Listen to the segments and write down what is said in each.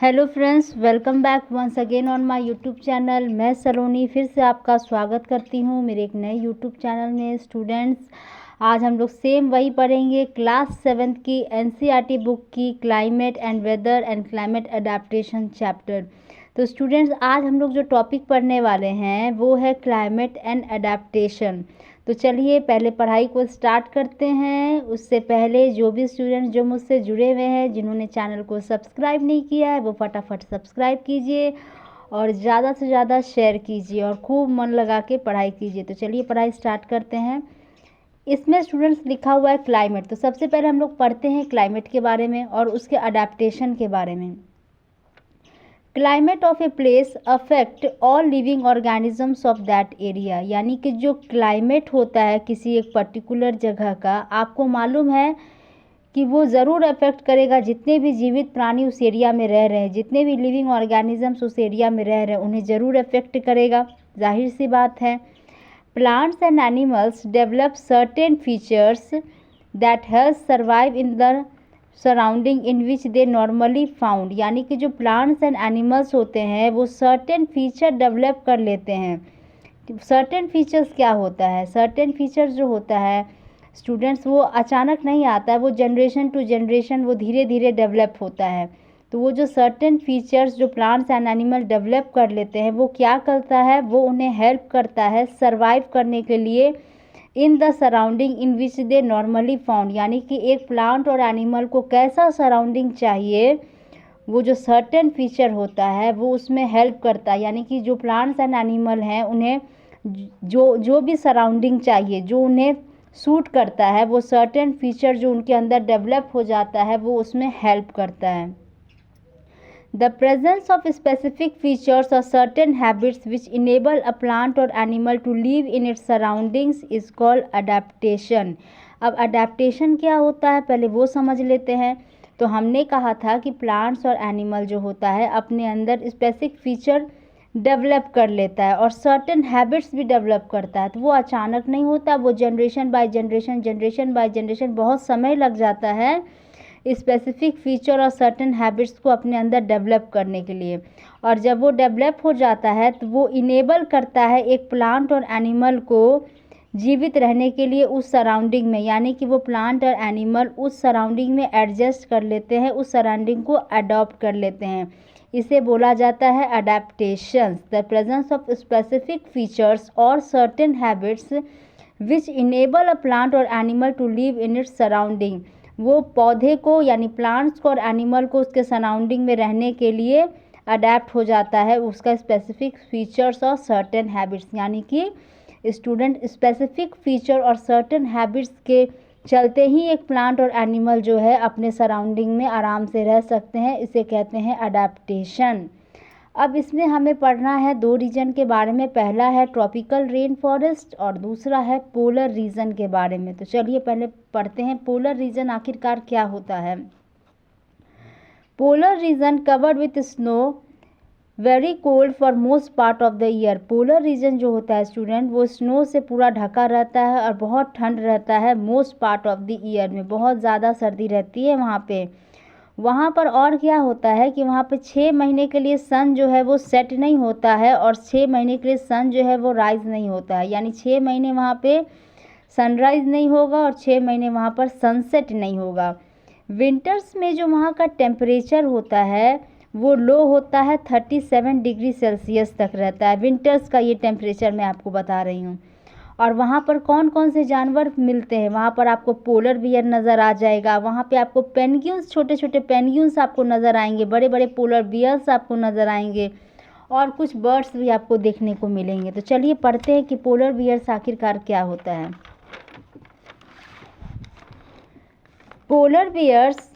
Hello friends, welcome back once again on my YouTube channel. मैं सलोनी फिर से आपका स्वागत करती हूँ मेरे एक नए यूट्यूब चैनल में। स्टूडेंट्स, आज हम लोग सेम वही पढ़ेंगे क्लास 7 की एनसीईआरटी बुक की climate and weather and climate adaptation chapter. तो स्टूडेंट्स, आज हम लोग जो टॉपिक पढ़ने वाले हैं वो है क्लाइमेट एंड अडेप्टेशन। तो चलिए पहले पढ़ाई को स्टार्ट करते हैं। उससे पहले जो भी स्टूडेंट्स जो मुझसे जुड़े हुए हैं, जिन्होंने चैनल को सब्सक्राइब नहीं किया है, वो फटाफट सब्सक्राइब कीजिए और ज़्यादा से ज़्यादा शेयर कीजिए और खूब मन लगा के पढ़ाई कीजिए। तो चलिए पढ़ाई स्टार्ट करते हैं। इसमें स्टूडेंट्स लिखा हुआ है क्लाइमेट। तो सबसे पहले हम लोग पढ़ते हैं क्लाइमेट के बारे में और उसके अडेप्टेशन के बारे में। Climate of a place affect all living organisms of that area. यानी कि जो क्लाइमेट होता है किसी एक पर्टिकुलर जगह का, आपको मालूम है कि वो ज़रूर अफेक्ट करेगा जितने भी जीवित प्राणी उस एरिया में रह रहे हैं, जितने भी लिविंग ऑर्गेनिजम्स उस एरिया में रह रहे हैं, उन्हें ज़रूर अफेक्ट करेगा, जाहिर सी बात है। Plants and animals develop certain features that help survive in the surrounding in which they normally found. यानी कि जो प्लांट्स एंड एनिमल्स होते हैं वो सर्टेन फीचर डेवलप कर लेते हैं। सर्टेन फीचर्स क्या होता है? सर्टेन फीचर्स जो होता है स्टूडेंट्स, वो अचानक नहीं आता है, वो जनरेशन टू जनरेशन वो धीरे धीरे डेवलप होता है। तो वो जो सर्टेन फीचर्स जो प्लांट्स एंड एनिमल डेवलप कर लेते हैं वो क्या करता है, वो उन्हें हेल्प करता है सर्वाइव करने के लिए in the surrounding in which they normally found. यानी कि एक प्लांट और एनिमल को कैसा सराउंडिंग चाहिए, वो जो सर्टेन फीचर होता है वो उसमें हेल्प करता है। यानी कि जो प्लांट्स एंड एनिमल हैं उन्हें जो भी सराउंडिंग चाहिए, जो उन्हें सूट करता है, वो सर्टेन फीचर जो उनके अंदर डेवलप हो जाता है वो उसमें हेल्प करता है। The presence of specific features or certain habits which enable a plant or animal to live in its surroundings is called adaptation। अब adaptation क्या होता है पहले वो समझ लेते हैं। तो हमने कहा था कि प्लांट्स और एनिमल जो होता है अपने अंदर स्पेसिफिक फीचर डेवलप कर लेता है और सर्टेन हैबिट्स भी डेवलप करता है। तो वो अचानक नहीं होता, वो जनरेशन बाय जनरेशन बहुत समय लग जाता है स्पेसिफिक फीचर और सर्टेन हैबिट्स को अपने अंदर डेवलप करने के लिए। और जब वो डेवलप हो जाता है तो वो इनेबल करता है एक प्लांट और एनिमल को जीवित रहने के लिए उस सराउंडिंग में। यानी कि वो प्लांट और एनिमल उस सराउंडिंग में एडजस्ट कर लेते हैं, उस सराउंडिंग को अडॉप्ट कर लेते हैं। इसे बोला जाता है adaptation. The presence of specific features और certain habits which enable a plant और animal to live in its surrounding. वो पौधे को यानी प्लांट्स को और एनिमल को उसके सराउंडिंग में रहने के लिए अडेप्ट हो जाता है उसका स्पेसिफिक फीचर्स और सर्टेन हैबिट्स। यानी कि स्टूडेंट स्पेसिफिक फीचर और सर्टेन हैबिट्स के चलते ही एक प्लांट और एनिमल जो है अपने सराउंडिंग में आराम से रह सकते हैं। इसे कहते हैं अडेप्टेशन। अब इसमें हमें पढ़ना है दो रीजन के बारे में। पहला है ट्रॉपिकल रेन फॉरेस्ट और दूसरा है पोलर रीजन के बारे में। तो चलिए पहले पढ़ते हैं पोलर रीजन आखिरकार क्या होता है। Polar region covered with snow, very cold for most part of the year. Polar region जो होता है स्टूडेंट, वो स्नो से पूरा ढका रहता है और बहुत ठंड रहता है most part of the year में, बहुत ज़्यादा सर्दी रहती है वहाँ पे। वहाँ पर और क्या होता है कि वहाँ पे 6 महीने के लिए सन जो है वो सेट नहीं होता है और 6 महीने के लिए सन जो है वो राइज नहीं होता है। यानी 6 महीने वहाँ पे सनराइज नहीं होगा और 6 महीने वहाँ पर सनसेट नहीं होगा। विंटर्स में जो वहाँ का टेम्परेचर होता है वो लो होता है, 37 डिग्री सेल्सियस तक रहता है विंटर्स का। ये टेम्परेचर मैं आपको बता रही हूँ। और वहाँ पर कौन कौन से जानवर मिलते हैं? वहाँ पर आपको पोलर बियर नज़र आ जाएगा, वहाँ पे आपको पेंगुइन्स, छोटे छोटे पेंगुइन्स आपको नज़र आएंगे, बड़े बड़े पोलर बियर्स आपको नज़र आएंगे और कुछ बर्ड्स भी आपको देखने को मिलेंगे। तो चलिए पढ़ते हैं कि पोलर बियर्स आखिरकार क्या होता है। Polar bears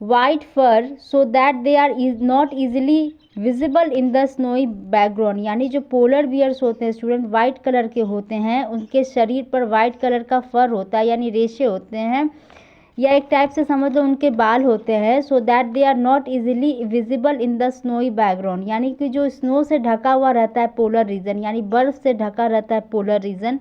white fur so that they are not easily visible in the snowy background. यानी जो पोलर बियर्स होते हैं स्टूडेंट वाइट कलर के होते हैं, उनके शरीर पर वाइट कलर का फर होता है यानी रेशे होते हैं, या एक टाइप से समझ लो उनके बाल होते हैं। So that they are not easily visible in the snowy background. यानी कि जो स्नो से ढका हुआ रहता है पोलर रीजन, यानी बर्फ़ से ढका रहता है पोलर रीजन,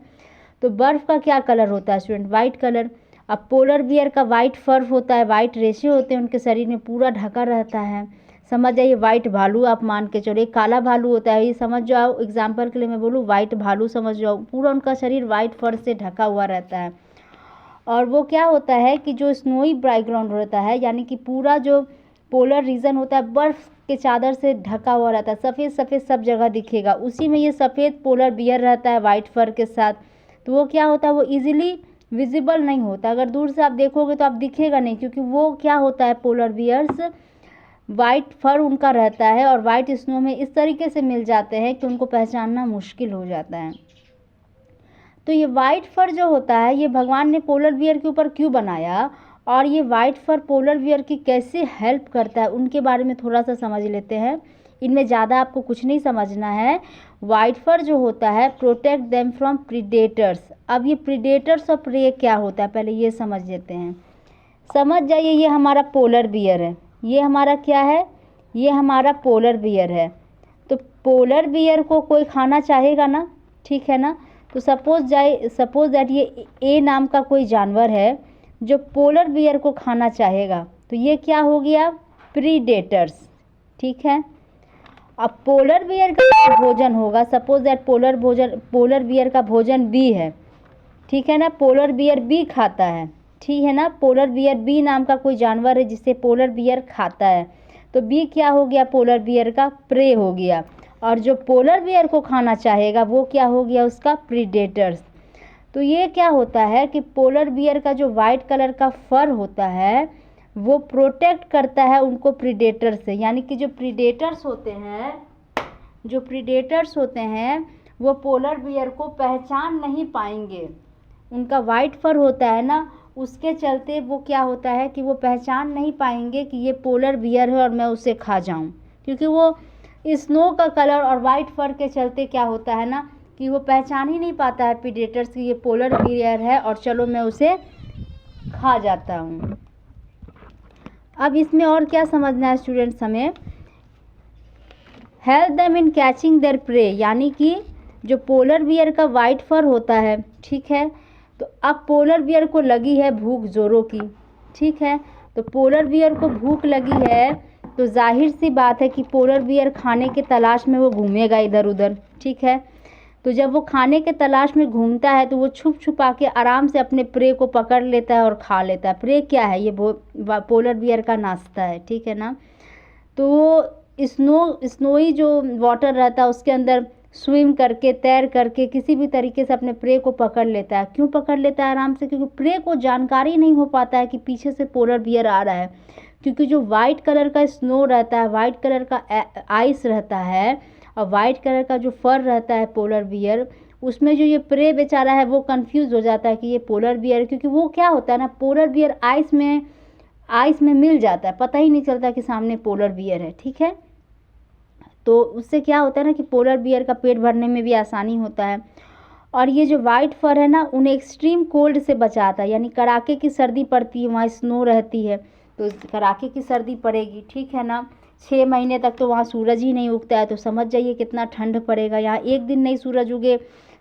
तो बर्फ़ का क्या कलर होता है स्टूडेंट? White colour. अब पोलर बियर का वाइट फर होता है, वाइट रेशे होते हैं उनके शरीर में, पूरा ढका रहता है, समझ जाइए, वाइट भालू आप मान के चलो, एक काला भालू होता है, ये समझ जाओ, एग्जाम्पल के लिए मैं बोलूँ वाइट भालू समझ जाओ, पूरा उनका शरीर वाइट फर से ढका हुआ रहता है। और वो क्या होता है कि जो स्नोई बैकग्राउंड होता है, यानी कि पूरा जो पोलर रीजन होता है बर्फ़ के चादर से ढका हुआ रहता है, सफ़ेद सफ़ेद सब जगह दिखेगा, उसी में ये सफ़ेद पोलर बियर रहता है वाइट फर के साथ। तो वो क्या होता है, वो इजीली विजिबल नहीं होता, अगर दूर से आप देखोगे तो आप दिखेगा नहीं, क्योंकि वो क्या होता है, पोलर बियर्स वाइट फर उनका रहता है और वाइट स्नो में इस तरीके से मिल जाते हैं कि उनको पहचानना मुश्किल हो जाता है। तो ये वाइट फर जो होता है, ये भगवान ने पोलर बियर के ऊपर क्यों बनाया, और ये वाइट फर पोलर बियर की कैसे हेल्प करता है, उनके बारे में थोड़ा सा समझ लेते हैं। इनमें ज़्यादा आपको कुछ नहीं समझना है। वाइट फर जो होता है प्रोटेक्ट देम फ्रॉम प्रीडेटर्स। अब ये प्रीडेटर्स और प्रे क्या होता है, पहले ये समझ लेते हैं। समझ जाइए, ये हमारा पोलर बियर है, ये हमारा क्या है, ये हमारा पोलर बियर है। तो पोलर बियर को कोई खाना चाहेगा ना, ठीक है ना। तो सपोज दैट ये ए नाम का कोई जानवर है जो पोलर बियर को खाना चाहेगा, तो ये क्या हो गया, प्रीडेटर्स, ठीक है। अब पोलर बियर का भोजन होगा, सपोज दैट पोलर बियर का भोजन बी है, ठीक है ना, पोलर बियर बी खाता है, ठीक है ना। पोलर बियर बी नाम का कोई जानवर है जिसे पोलर बियर खाता है, तो बी क्या हो गया, पोलर बियर का प्रे हो गया, और जो पोलर बियर को खाना चाहेगा वो क्या हो गया, उसका प्रीडेटर्स। तो ये क्या होता है कि पोलर बियर का जो वाइट कलर का फर होता है वो प्रोटेक्ट करता है उनको प्रीडेटर से, यानी कि जो प्रीडेटर्स होते हैं वो पोलर बियर को पहचान नहीं पाएंगे। उनका वाइट फर होता है ना, उसके चलते वो क्या होता है कि वो पहचान नहीं पाएंगे कि ये पोलर बियर है और मैं उसे खा जाऊं, क्योंकि वो स्नो का कलर और वाइट फर के चलते क्या होता है ना कि वो पहचान ही नहीं पाता है प्रीडेटर्स की ये पोलर बियर है और चलो मैं उसे खा जाता हूँ। अब इसमें और क्या समझना है स्टूडेंट्स हमें, help them in catching there pray, यानी कि जो पोलर बियर का वाइट फर होता है, ठीक है। तो अब पोलर बियर को लगी है भूख जोरों की, ठीक है। तो पोलर बियर को भूख लगी है तो जाहिर सी बात है कि पोलर बियर खाने के तलाश में वो घूमेगा इधर उधर, ठीक है। तो जब वो खाने के तलाश में घूमता है तो वो छुप छुपा के आराम से अपने प्रे को पकड़ लेता है और खा लेता है। प्रे क्या है, ये पोलर बियर का नाश्ता है, ठीक है ना। तो वो स्नोई जो वाटर रहता है उसके अंदर स्विम करके, तैर करके किसी भी तरीके से अपने प्रे को पकड़ लेता है। क्यों पकड़ लेता है आराम से, क्योंकि प्रे को जानकारी नहीं हो पाता है कि पीछे से पोलर बियर आ रहा है, क्योंकि जो वाइट कलर का स्नो रहता है, वाइट कलर का आइस रहता है और वाइट कलर का जो फर रहता है पोलर बियर, उसमें जो ये प्रे बेचारा है वो कंफ्यूज हो जाता है कि ये पोलर बियर, क्योंकि वो क्या होता है ना, पोलर बियर आइस में मिल जाता है, पता ही नहीं चलता कि सामने पोलर बियर है, ठीक है। तो उससे क्या होता है ना कि पोलर बियर का पेट भरने में भी आसानी होता है। और ये जो वाइट फर है ना उन्हें एक्सट्रीम कोल्ड से बचाता है, यानी कड़ाके की सर्दी पड़ती है, वहाँ स्नो रहती है तो कड़ाके की सर्दी पड़ेगी, ठीक है ना। 6 महीने तक तो वहाँ सूरज ही नहीं उगता है, तो समझ जाइए कितना ठंड पड़ेगा। यहाँ एक दिन नहीं सूरज उगे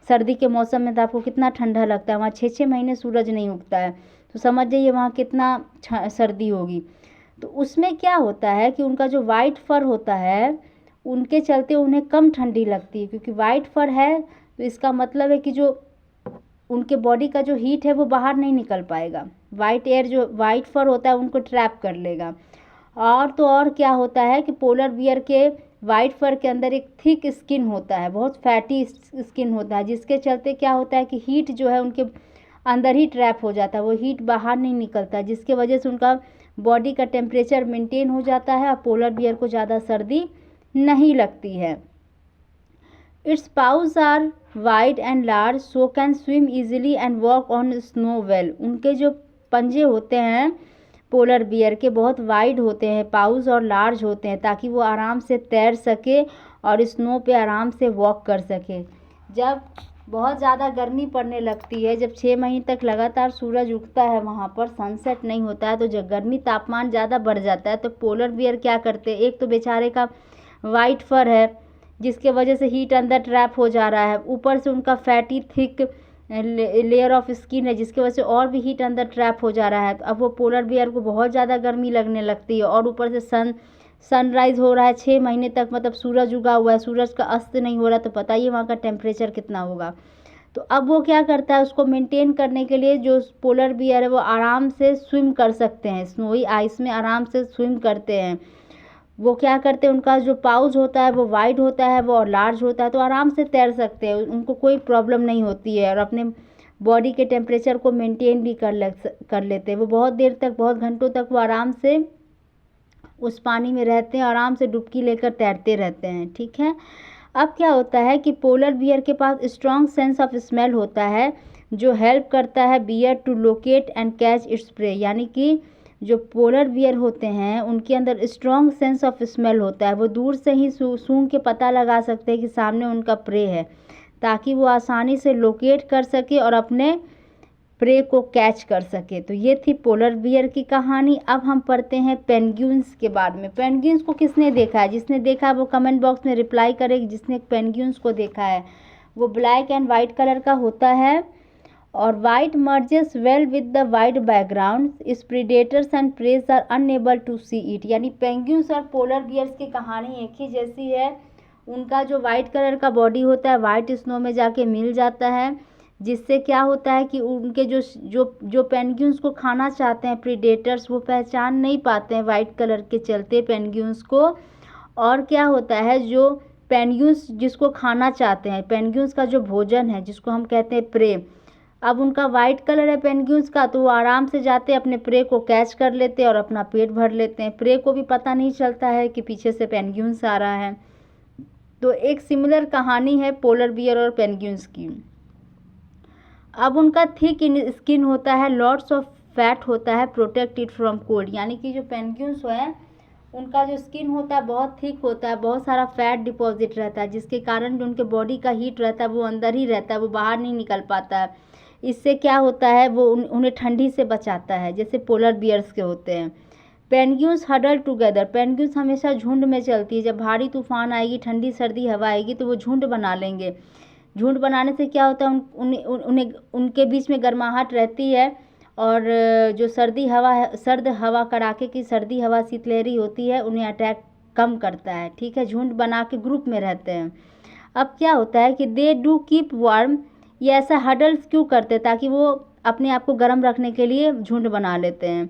सर्दी के मौसम में तो आपको कितना ठंडा लगता है, वहाँ 6-6 महीने सूरज नहीं उगता है, तो समझ जाइए वहाँ कितना सर्दी होगी। तो उसमें क्या होता है कि उनका जो वाइट फर होता है उनके चलते उन्हें कम ठंडी लगती है, क्योंकि वाइट फर है तो इसका मतलब है कि जो उनके बॉडी का जो हीट है वो बाहर नहीं निकल पाएगा, वाइट एयर जो वाइट फर होता है उनको ट्रैप कर लेगा। और तो और क्या होता है कि पोलर बियर के वाइट फर के अंदर एक थिक स्किन होता है, बहुत फैटी स्किन होता है, जिसके चलते क्या होता है कि हीट जो है उनके अंदर ही ट्रैप हो जाता है, वो हीट बाहर नहीं निकलता, जिसके वजह से उनका बॉडी का टेम्परेचर मेंटेन हो जाता है और पोलर बियर को ज़्यादा सर्दी नहीं लगती है। Its paws are wide and large so can swim easily and walk on snow well. उनके जो पंजे होते हैं पोलर बियर के बहुत वाइड होते हैं, पाउज और लार्ज होते हैं, ताकि वो आराम से तैर सके और स्नो पे आराम से वॉक कर सके। जब बहुत ज़्यादा गर्मी पड़ने लगती है, जब 6 महीने तक लगातार सूरज उगता है, वहाँ पर सनसेट नहीं होता है, तो जब गर्मी तापमान ज़्यादा बढ़ जाता है तो पोलर बियर क्या करते हैं, एक तो बेचारे का वाइट फर है जिसके वजह से हीट अंदर ट्रैप हो जा रहा है, ऊपर से उनका fatty thick layer of skin है जिसकी वजह से और भी हीट अंदर ट्रैप हो जा रहा है। तो अब वो पोलर बियर को बहुत ज़्यादा गर्मी लगने लगती है और ऊपर से सनराइज़ हो रहा है 6 महीने तक, मतलब सूरज उगा हुआ है, सूरज का अस्त नहीं हो रहा, तो बताइए वहाँ का टेम्परेचर कितना होगा। तो अब वो क्या करता है, उसको मेंटेन करने के लिए जो पोलर बियर है वो आराम से स्विम कर सकते हैं, स्नोई आइस में आराम से स्विम करते हैं। वो क्या करते हैं, उनका जो पाउच होता है वो वाइड होता है, वो और लार्ज होता है, तो आराम से तैर सकते हैं, उनको कोई प्रॉब्लम नहीं होती है और अपने बॉडी के टेम्परेचर को मेंटेन भी कर लेते हैं। वो बहुत देर तक, बहुत घंटों तक वो आराम से उस पानी में रहते हैं, आराम से डुबकी लेकर तैरते रहते हैं। ठीक है। अब क्या होता है कि पोलर बियर के पास स्ट्रॉन्ग सेंस ऑफ स्मेल होता है जो हेल्प करता है bear to locate and catch its prey, यानी कि जो पोलर बियर होते हैं उनके अंदर स्ट्रॉन्ग सेंस ऑफ स्मेल होता है, वो दूर से ही सूंघ के पता लगा सकते हैं कि सामने उनका प्रे है, ताकि वो आसानी से लोकेट कर सके और अपने प्रे को कैच कर सके। तो ये थी पोलर बियर की कहानी। अब हम पढ़ते हैं पेंगुइन्स के बारे में। पेंगुइन्स को किसने देखा है? जिसने देखा है वो कमेंट बॉक्स में रिप्लाई करे जिसने पेंगुइन्स को देखा है। वो ब्लैक एंड वाइट कलर का होता है और white merges well with the white background, इस predators and prey are unable to see it. यानी पेंगुइन्स और पोलर बियर्स की कहानी एक ही जैसी है। उनका जो वाइट कलर का बॉडी होता है वाइट स्नो में जाके मिल जाता है, जिससे क्या होता है कि उनके जो पेंगुइन्स को खाना चाहते हैं प्रीडेटर्स, वो पहचान नहीं पाते हैं वाइट कलर के चलते पेंगुइन्स को। और क्या होता है, जो पेंगुइन्स जिसको खाना चाहते हैं, पेंगुइन्स का जो भोजन है जिसको हम कहते हैं प्रे, अब उनका वाइट कलर है पेंगुइन्स का, तो वो आराम से जाते अपने प्रे को कैच कर लेते हैं और अपना पेट भर लेते हैं। प्रे को भी पता नहीं चलता है कि पीछे से पेंगुइन्स आ रहा है। तो एक सिमिलर कहानी है पोलर बियर और पेंगुइन्स की। अब उनका थिक स्किन होता है, लॉट्स ऑफ फैट होता है, प्रोटेक्ट इट फ्रॉम कोल्ड, यानी कि जो पेंगुइन्स है उनका जो स्किन होता है बहुत थिक होता है, बहुत सारा फैट डिपॉजिट रहता है, जिसके कारण जो उनके बॉडी का हीट रहता है वो अंदर ही रहता है, वो बाहर नहीं निकल पाता है। इससे क्या होता है, वो उन्हें ठंडी से बचाता है, जैसे पोलर बियर्स के होते हैं। पेंगुइन्स हडल टुगेदर, पेंगुइन्स हमेशा झुंड में चलती है। जब भारी तूफान आएगी, ठंडी सर्दी हवा आएगी, तो वो झुंड बना लेंगे। झुंड बनाने से क्या होता है, उन्हें उनके बीच में गर्माहट रहती है और जो सर्द हवा, कड़ाके की सर्दी हवा, शीतलहरी होती है, उन्हें अटैक कम करता है। ठीक है। झुंड बना के ग्रुप में रहते हैं। अब क्या होता है कि दे डू कीप वार्म, ये ऐसा हडल्स क्यों करते हैं, ताकि वो अपने आप को गर्म रखने के लिए झुंड बना लेते हैं।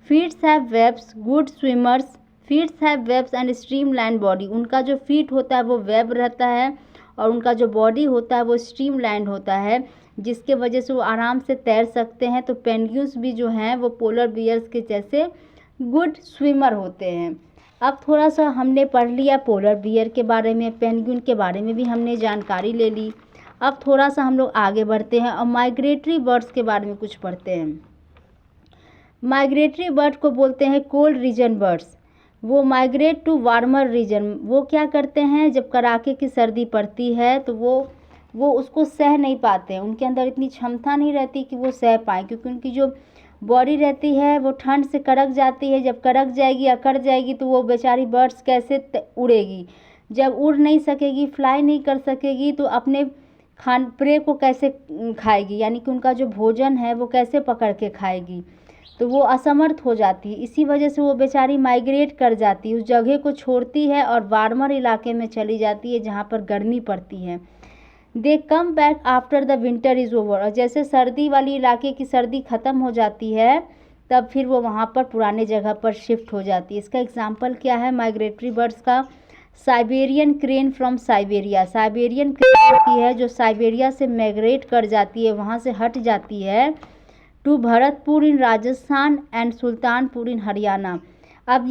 Feets have webs, good swimmers, feets have webs and streamline body, उनका जो फीट होता है वो वेब रहता है और उनका जो बॉडी होता है वो स्ट्रीमलाइन होता है, जिसके वजह से वो आराम से तैर सकते हैं। तो पेंगुइन्स भी जो हैं वो पोलर बियर्स के जैसे गुड स्विमर होते हैं। अब थोड़ा सा हमने पढ़ लिया पोलर बियर के बारे में, पेंगुइन के बारे में भी हमने जानकारी ले ली। अब थोड़ा सा हम लोग आगे बढ़ते हैं और माइग्रेटरी बर्ड्स के बारे में कुछ पढ़ते हैं। माइग्रेटरी बर्ड को बोलते हैं कोल्ड रीजन बर्ड्स। वो माइग्रेट टू वार्मर रीजन, वो क्या करते हैं, जब कड़ाके की सर्दी पड़ती है तो वो उसको सह नहीं पाते हैं, उनके अंदर इतनी क्षमता नहीं रहती कि वो सह पाएँ, क्योंकि उनकी जो बॉडी रहती है वो ठंड से कड़क जाती है। जब कड़क जाएगी, अकड़ जाएगी, तो वो बेचारी बर्ड्स कैसे उड़ेगी। जब उड़ नहीं सकेगी, फ्लाई नहीं कर सकेगी, तो अपने प्रे को कैसे खाएगी, यानी कि उनका जो भोजन है वो कैसे पकड़ के खाएगी। तो वो असमर्थ हो जाती है। इसी वजह से वो बेचारी माइग्रेट कर जाती है, उस जगह को छोड़ती है और वार्मर इलाके में चली जाती है जहाँ पर गर्मी पड़ती है। They come back after the winter is over, और जैसे सर्दी वाली इलाके की सर्दी ख़त्म हो जाती है तब फिर वो वहाँ पर पुराने जगह पर शिफ्ट हो जाती है। इसका एग्जाम्पल क्या है माइग्रेटरी बर्ड्स का, Siberian crane from Siberia. Siberian crane होती है जो साइबेरिया से माइग्रेट कर जाती है, वहाँ से हट जाती है to Bharatpur in Rajasthan and Sultanpur in Haryana. अब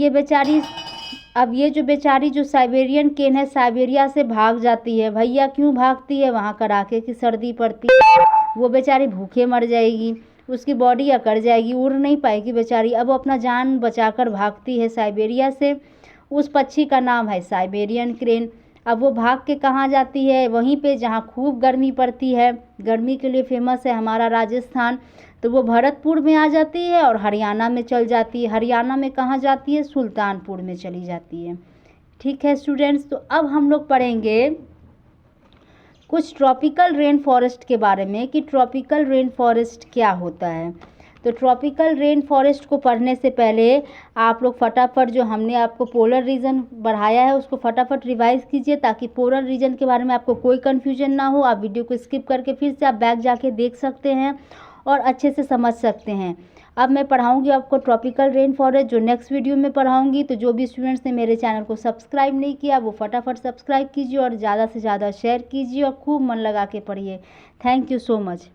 ये जो बेचारी जो साइबेरियन क्रेन है साइबेरिया से भाग जाती है। भैया क्यों भागती है, वहाँ कड़ाके की सर्दी पड़ती है, वो बेचारी भूखे मर जाएगी, उसकी बॉडी अकड़ जाएगी, उड़ नहीं पाएगी बेचारी। अब वो अपना जान बचाकर भागती है साइबेरिया से। उस पक्षी का नाम है साइबेरियन क्रेन। अब वो भाग के कहाँ जाती है, वहीं पे जहाँ खूब गर्मी पड़ती है, गर्मी के लिए फेमस है हमारा राजस्थान, तो वो भरतपुर में आ जाती है और हरियाणा में चल जाती है। हरियाणा में कहाँ जाती है, सुल्तानपुर में चली जाती है। ठीक है स्टूडेंट्स, तो अब हम लोग पढ़ेंगे कुछ ट्रॉपिकल रेन फॉरेस्ट के बारे में कि ट्रॉपिकल रेन फॉरेस्ट क्या होता है। तो ट्रॉपिकल रेन फॉरेस्ट को पढ़ने से पहले आप लोग फटाफट जो हमने आपको पोलर रीजन बढ़ाया है उसको फटाफट रिवाइज कीजिए, ताकि पोलर रीजन के बारे में आपको कोई कन्फ्यूजन ना हो। आप वीडियो को स्किप करके फिर से आप बैक जाके देख सकते हैं और अच्छे से समझ सकते हैं। अब मैं पढ़ाऊंगी आपको ट्रॉपिकल रेन फॉरेस्ट, जो नेक्स्ट वीडियो में पढ़ाऊंगी। तो जो भी स्टूडेंट्स ने मेरे चैनल को सब्सक्राइब नहीं किया वो फटाफट सब्सक्राइब कीजिए और ज़्यादा से ज़्यादा शेयर कीजिए और खूब मन लगा के पढ़िए। Thank you so much.